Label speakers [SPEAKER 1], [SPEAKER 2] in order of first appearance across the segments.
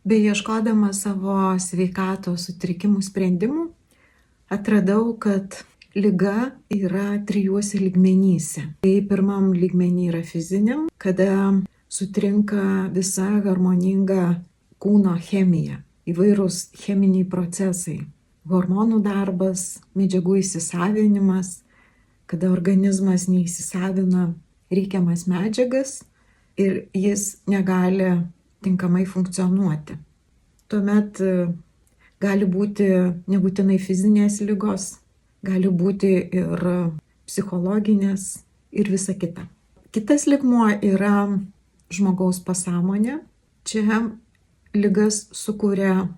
[SPEAKER 1] Beieškodama savo sveikatos sutrikimų sprendimų, atradau, kad liga yra 3 lygmenyse. Tai pirmam lygmenį yra fiziniam, kada sutrinka visa harmoninga kūno chemija, įvairūs cheminiai procesai, hormonų darbas, medžiagų įsisavinimas, kada organizmas neįsisavina reikiamas medžiagas ir jis negali tinkamai funkcionuoti. Tuomet gali būti nebūtinai fizinės ligos, gali būti ir psichologinės ir visa kita. Kitas lygmuo yra žmogaus pasąmonė. Čia ligas sukuria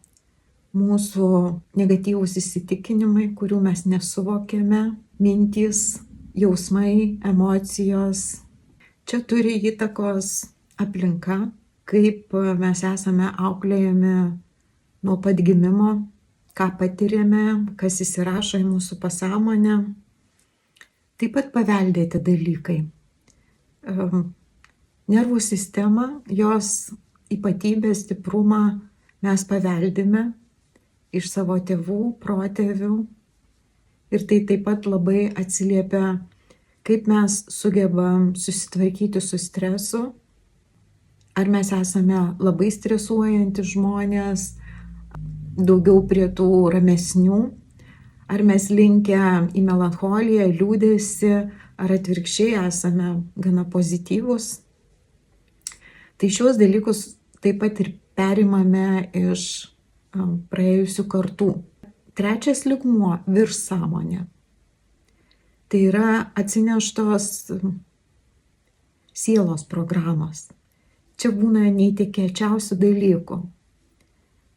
[SPEAKER 1] mūsų negatyvūs įsitikinimai, kurių mes nesuvokėme, mintys, jausmai, emocijos. Čia turi įtakos aplinka, kaip mes esame auklėjami nuo pat gimimo, ką patiriame, kas įsirašo į mūsų pasąmonę. Taip pat paveldėti dalykai. Nervų sistema, jos ypatybę, stiprumą mes paveldime iš savo tėvų, protėvių. Ir tai taip pat labai atsiliepia, kaip mes sugebam susitvarkyti su stresu. Ar mes esame labai stresuojantys žmonės, daugiau prie tų ramesnių, ar mes linkę į melancholiją, liūdesį, ar atvirkščiai esame gana pozityvūs. Tai šios dalykus taip pat ir perimame iš praėjusių kartų. Trečias lygmuo - viršsąmonė. Tai yra atsineštos sielos programos. Čia būna neįtikėčiausių dalykų,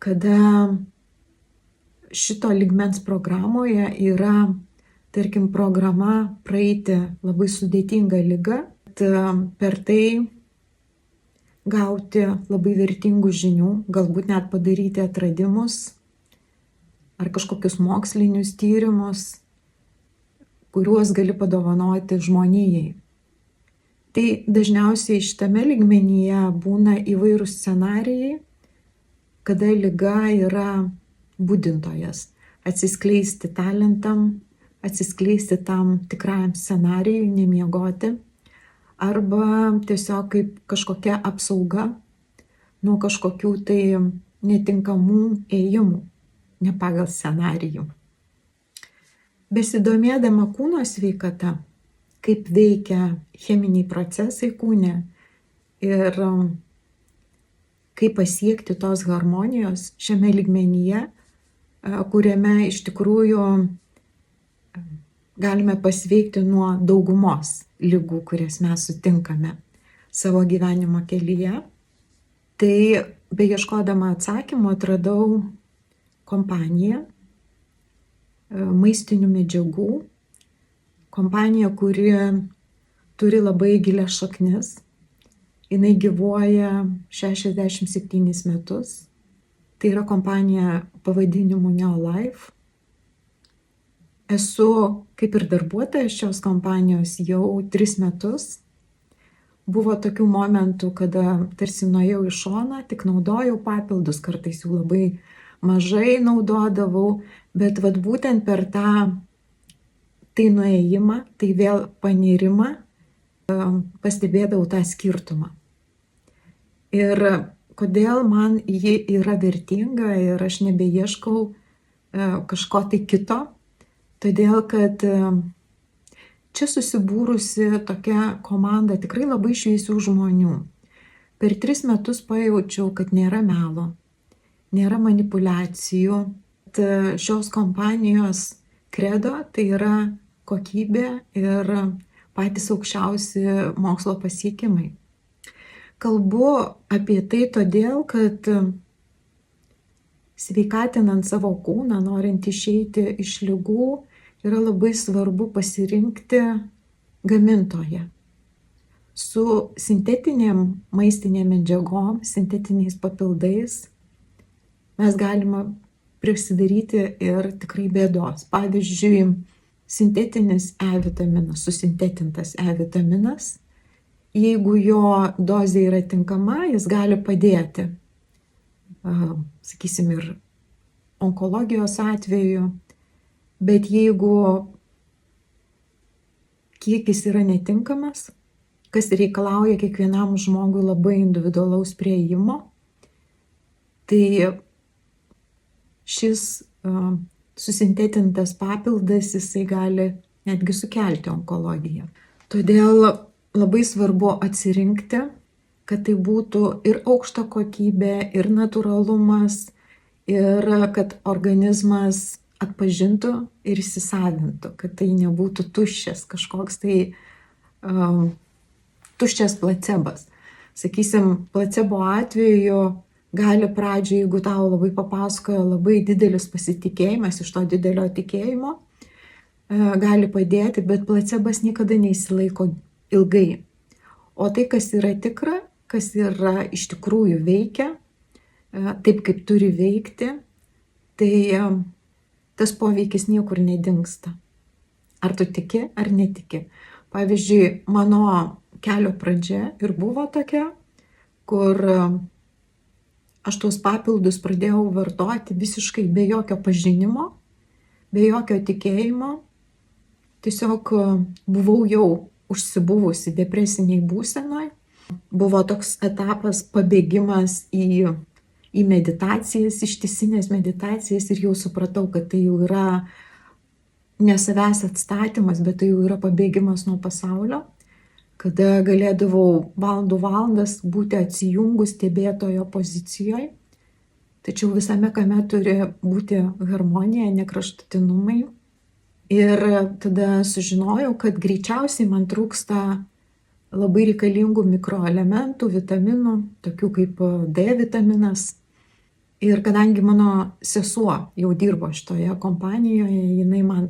[SPEAKER 1] kada šito lygmens programoje yra, tarkim, programa praeiti labai sudėtingą ligą, per tai gauti labai vertingų žinių, galbūt net padaryti atradimus ar kažkokius mokslinius tyrimus, kuriuos gali padovanoti žmonijai. Tai dažniausiai šitame lygmenyje būna įvairūs scenarijai, kada liga yra budintojas, atsiskleisti talentam, atsiskleisti tam tikrajam scenarijui, nemiegoti, arba tiesiog kaip kažkokia apsauga nuo kažkokių tai netinkamų ėjimų, ne pagal scenarijų. Besidomėdama kūno sveikata, kaip veikia cheminiai procesai kūne ir kaip pasiekti tos harmonijos šiame lygmenyje, kuriame iš tikrųjų galime pasveikti nuo daugumos ligų, kurias mes sutinkame savo gyvenimo kelyje. Tai beieškodama atsakymų atradau kompaniją maistinių medžiagų, kompanija, kuri turi labai gilias šaknis. Jinai gyvuoja 67 metus. Tai yra kompanija pavadinimu Neolife. Esu kaip ir darbuotoja šios kompanijos jau 3 metus. Buvo tokių momentų, kada tarsi nuėjau į šoną, tik naudojau papildus, kartais jų labai mažai naudodavau, bet vat būtent per tą tai nuėjimą, tai vėl panirimą, pastebėdavau tą skirtumą. Ir kodėl man ji yra vertinga ir aš nebeieškau kažko tai kito, todėl kad čia susibūrusi tokia komanda tikrai labai šviesių žmonių. Per 3 metus pajaučiau, kad nėra melo, nėra manipulacijų. Šios kompanijos kredo tai yra kokybė ir patys aukščiausi mokslo pasiekimai. Kalbu apie tai todėl, kad sveikatinant savo kūną, norint išeiti iš ligų, yra labai svarbu pasirinkti gamintoją. Su sintetiniam maistinėm medžiagom, sintetiniais papildais mes galime prisidaryti ir tikrai bėdos. Pavyzdžiui, sintetinis E-vitaminas, susintetintas E-vitaminas, jeigu jo dozė yra tinkama, jis gali padėti sakysim, ir onkologijos atveju, bet jeigu kiekis yra netinkamas, kas reikalauja kiekvienam žmogui labai individualaus prieimo, tai šis susintetintas papildas jisai gali netgi sukelti onkologiją. Todėl labai svarbu atsirinkti, kad tai būtų ir aukšta kokybė, ir natūralumas, ir kad organizmas atpažintų ir įsisavintų, kad tai nebūtų tuščias kažkoks tai tuščias placebas. Sakysim, placebo atveju gali pradžioje, jeigu tau labai papasakoja labai didelis pasitikėjimas, iš to didelio tikėjimo gali padėti, bet placebas niekada neįsilaiko ilgai. O tai, kas yra tikra, kas yra iš tikrųjų veikia, taip kaip turi veikti, tai tas poveikis niekur nedingsta. Ar tu tiki, ar netiki. Pavyzdžiui, mano kelio pradžia ir buvo tokia, kur aš tuos papildus pradėjau vartoti visiškai be jokio pažinimo, be jokio tikėjimo. Tiesiog buvau jau užsibuvusi depresiniai būsenoj. Buvo toks etapas pabėgimas į meditacijas, ištisinės meditacijas ir jau supratau, kad tai jau yra ne savęs atstatymas, bet tai jau yra pabėgimas nuo pasaulio, kada galėdavau valandas būti atsijungus stebėtojo pozicijoje. Tačiau visame kame turi būti harmonija, ne kraštutinumai. Ir tada sužinojau, kad greičiausiai man trūksta labai reikalingų mikroelementų, vitaminų, tokių kaip D vitaminas. Ir kadangi mano sesuo jau dirbo šitoje kompanijoje, jinai man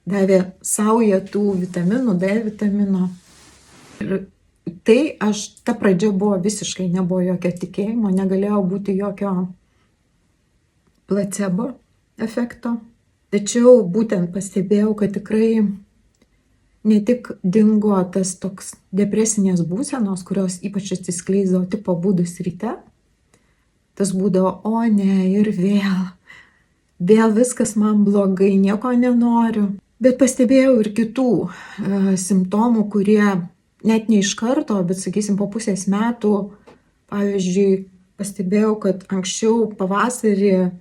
[SPEAKER 1] davė saują tų vitaminų, D vitamino. Ir tai ta pradžia buvo visiškai, nebuvo jokio tikėjimo, negalėjo būti jokio placebo efekto. Tačiau būtent pastebėjau, kad tikrai ne tik dingo tas toks depresinės būsenos, kurios ypač atsiskleisdavo tik pabudus ryte. Tas būdavo, o ne, ir vėl viskas man blogai, nieko nenoriu. Bet pastebėjau ir kitų simptomų, kurie net ne iš karto, bet sakysim po pusės metų, pavyzdžiui, pastebėjau, kad anksčiau pavasarį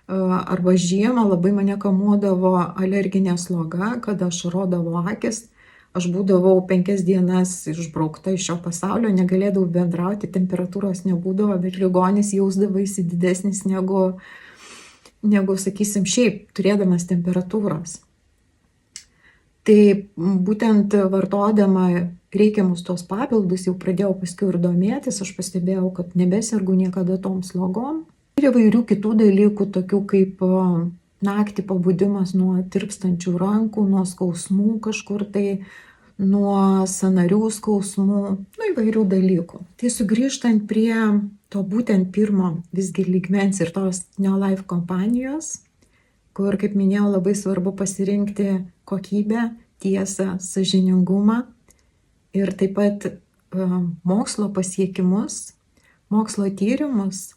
[SPEAKER 1] arba žiemą labai mane kamuodavo alerginė sloga, kada ašarodavo akis. Aš būdavau 5 dienas išbraukta iš šio pasaulio, negalėdavau bendrauti, temperatūros nebūdavo, bet ligonis jausdavaisi didesnis negu, sakysim, šiaip turėdamas temperatūros. Tai būtent vartodama reikiamus tos papildus, jau pradėjau paskui ir domėtis, aš pastebėjau, kad nebesergu niekada tom slogom. Ir įvairių kitų dalykų, tokių kaip naktį pabudimas nuo tirpstančių rankų, nuo skausmų kažkur tai, nuo sąnarių skausmų, įvairių dalykų. Tai sugrįžtant prie to būtent pirmo visgi lygmens ir tos Neolife kompanijos, kur, kaip minėjau, labai svarbu pasirinkti kokybę, tiesą, sąžiningumą ir taip pat mokslo pasiekimus, mokslo tyrimus.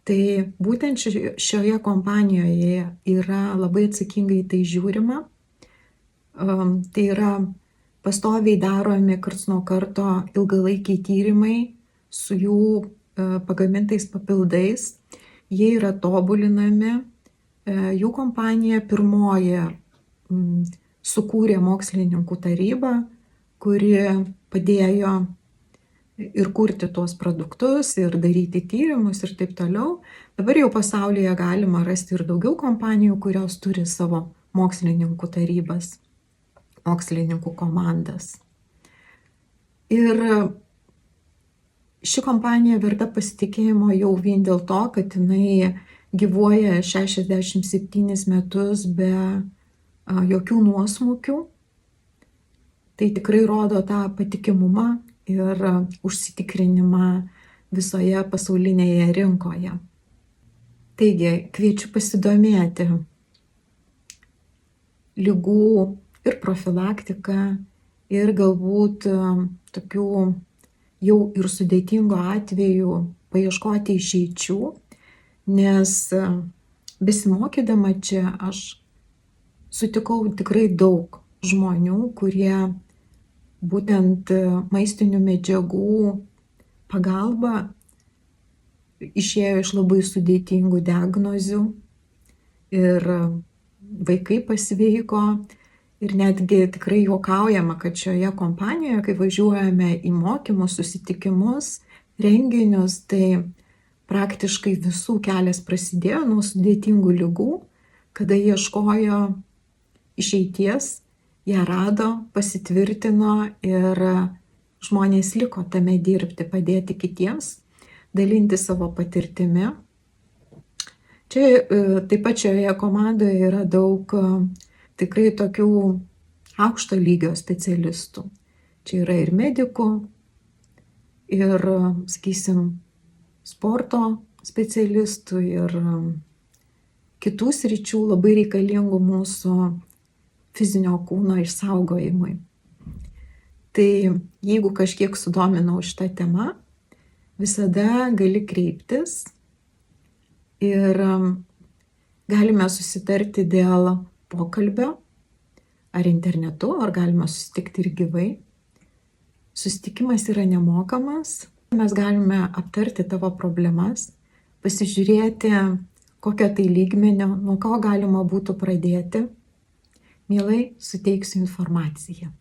[SPEAKER 1] Tai būtent šioje kompanijoje yra labai atsakingai tai žiūrima. Tai yra pastoviai daromi karts nuo karto ilgalaikiai tyrimai su jų pagamintais papildais. Jie yra tobulinami. Jų kompanija pirmoji sukūrė mokslininkų tarybą, kuri padėjo ir kurti tuos produktus, ir daryti tyrimus ir taip toliau. Dabar jau pasaulyje galima rasti ir daugiau kompanijų, kurios turi savo mokslininkų tarybas, mokslininkų komandas. Ir ši kompanija verta pasitikėjimo jau vien dėl to, kad jinai gyvuoja 67 metus be jokių nuosmukių. Tai tikrai rodo tą patikimumą ir užsitikrinimą visoje pasaulinėje rinkoje. Taigi, kviečiu pasidomėti ligų ir profilaktika ir galbūt tokių jau ir sudėtingų atvejų paieškoti išeičių. nes besimokydama čia aš sutikau tikrai daug žmonių, kurie būtent maistinių medžiagų pagalba išėjo iš labai sudėtingų diagnozių ir vaikai pasveiko. Ir netgi tikrai juokaujama, kad šioje kompanijoje, kai važiuojame į mokymus, susitikimus, renginius, tai praktiškai visų kelias prasidėjo nuo sudėtingų ligų, kada ieškojo išeities, ją rado, pasitvirtino ir žmonės liko tame dirbti, padėti kitiems, dalinti savo patirtimi. Čia taip pat šioje komandoje yra daug tikrai tokių aukšto lygio specialistų. Čia yra ir medikų, ir, sakysim, sporto specialistų, ir kitų sričių labai reikalingų mūsų fizinio kūno išsaugojimui. Tai jeigu kažkiek sudominau šitą temą, visada gali kreiptis ir galime susitarti dėl pokalbio, ar internetu, ar galime susitikti ir gyvai. Susitikimas yra nemokamas, mes galime aptarti tavo problemas, pasižiūrėti, kokio tai lygmenio, nuo ko galima būtų pradėti. Mielai suteiksiu informaciją.